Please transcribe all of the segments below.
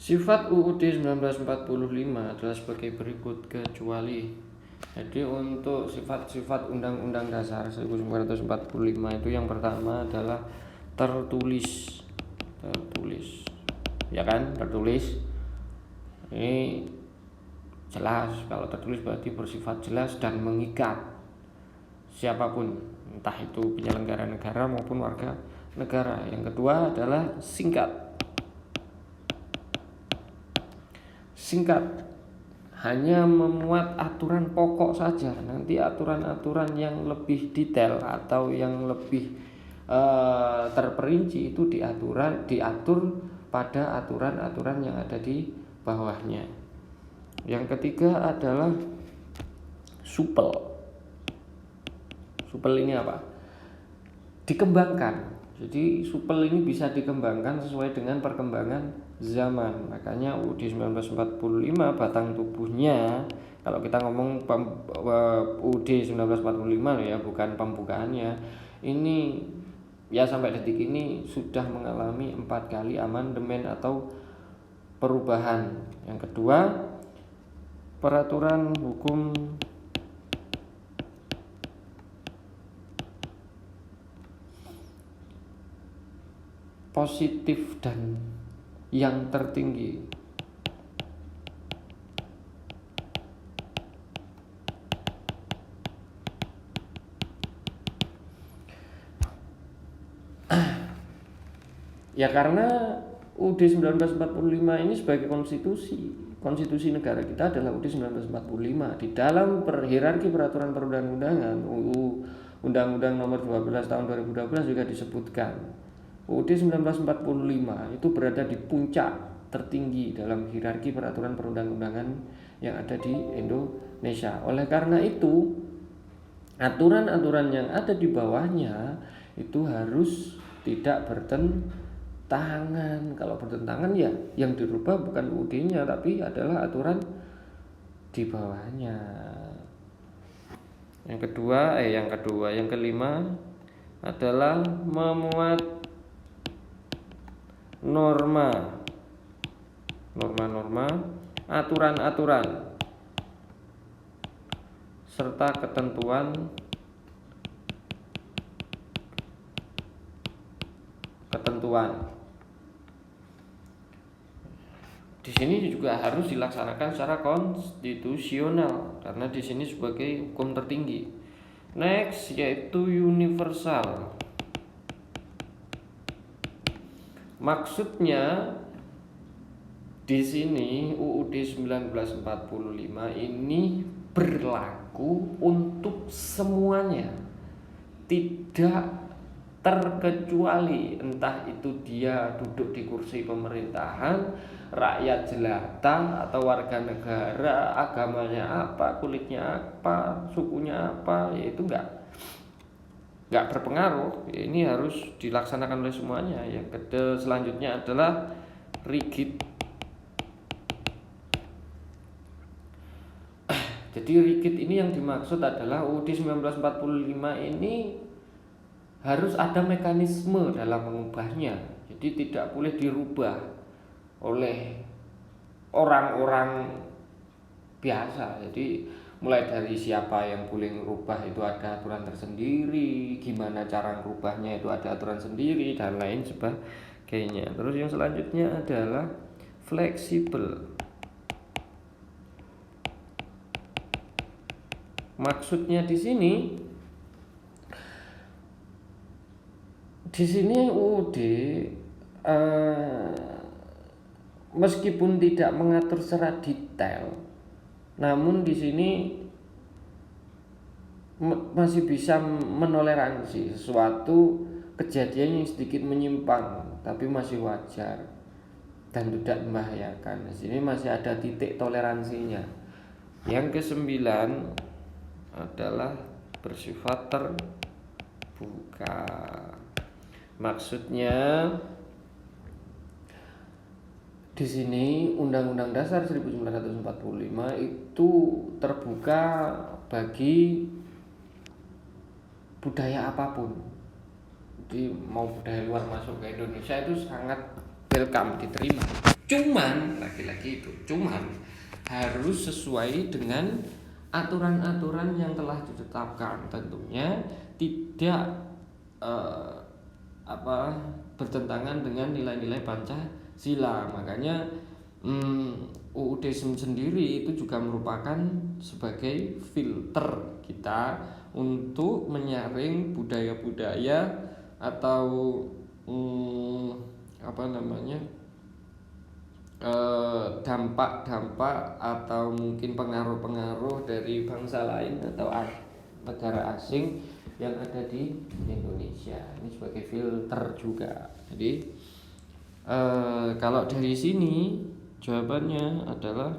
Sifat UUD 1945 adalah sebagai berikut kecuali. Jadi untuk sifat-sifat Undang-Undang Dasar 1945 itu yang pertama adalah tertulis. Ya kan, tertulis. Ini jelas, kalau tertulis berarti bersifat jelas dan mengikat siapapun, entah itu penyelenggara negara maupun warga negara. Yang kedua adalah singkat, hanya memuat aturan pokok saja. Nanti aturan-aturan yang lebih detail atau yang lebih terperinci itu diatur pada aturan-aturan yang ada di bawahnya. Yang ketiga adalah supel. Supel ini apa? Dikembangkan. Jadi supel ini bisa dikembangkan sesuai dengan perkembangan zaman. Makanya UUD 1945 batang tubuhnya, kalau kita ngomong UUD 1945 ya, bukan pembukaannya, ini ya sampai detik ini sudah mengalami 4 kali amandemen atau perubahan. Yang kedua, peraturan hukum positif dan yang tertinggi. Ya karena UUD 1945 ini sebagai konstitusi negara kita adalah UUD 1945. Di dalam hierarki peraturan perundang-undangan Undang-Undang Nomor 12 Tahun 2012 juga disebutkan UUD 1945 itu berada di puncak tertinggi dalam hierarki peraturan perundang-undangan yang ada di Indonesia. Oleh karena itu, aturan-aturan yang ada di bawahnya itu harus tidak bertentangan. Kalau bertentangan ya yang dirubah bukan UUD-nya tapi adalah aturan di bawahnya. Yang kelima adalah memuat norma, aturan-aturan serta ketentuan di sini juga harus dilaksanakan secara konstitusional karena di sini sebagai hukum tertinggi. Next yaitu universal. Maksudnya di sini UUD 1945 ini berlaku untuk semuanya, tidak terkecuali entah itu dia duduk di kursi pemerintahan, rakyat jelata atau warga negara, agamanya apa, kulitnya apa, sukunya apa, yaitu nggak berpengaruh. Ini harus dilaksanakan oleh semuanya. Yang selanjutnya adalah rigid. Jadi rigid ini yang dimaksud adalah UUD 1945 ini harus ada mekanisme dalam mengubahnya. Jadi tidak boleh dirubah oleh orang-orang biasa. Jadi mulai dari siapa yang boleh merubah itu ada aturan tersendiri, gimana cara merubahnya itu ada aturan sendiri, dan lain sebagainya. Terus yang selanjutnya adalah fleksibel. Maksudnya di sini UUD meskipun tidak mengatur secara detail, namun di sini masih bisa menoleransi sesuatu kejadian yang sedikit menyimpang tapi masih wajar dan tidak membahayakan. Di sini masih ada titik toleransinya. Yang kesembilan adalah bersifat terbuka. Maksudnya di sini Undang-Undang Dasar 1945 itu terbuka bagi budaya apapun. Jadi mau budaya luar masuk ke Indonesia itu sangat welcome, diterima. Cuman lagi-lagi itu cuman harus sesuai dengan aturan-aturan yang telah ditetapkan, tentunya tidak bertentangan dengan nilai-nilai Pancasila. Makanya UUD sendiri itu juga merupakan sebagai filter kita untuk menyaring budaya-budaya atau dampak-dampak atau mungkin pengaruh-pengaruh dari bangsa lain atau negara asing yang ada di Indonesia. Ini sebagai filter juga. Jadi kalau dari sini jawabannya adalah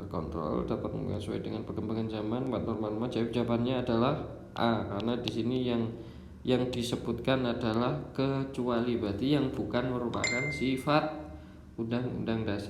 kontrol dapat menyesuaikan dengan perkembangan zaman. Norma jawabannya adalah A, karena di sini yang disebutkan adalah kecuali, berarti yang bukan merupakan sifat undang-undang dasar.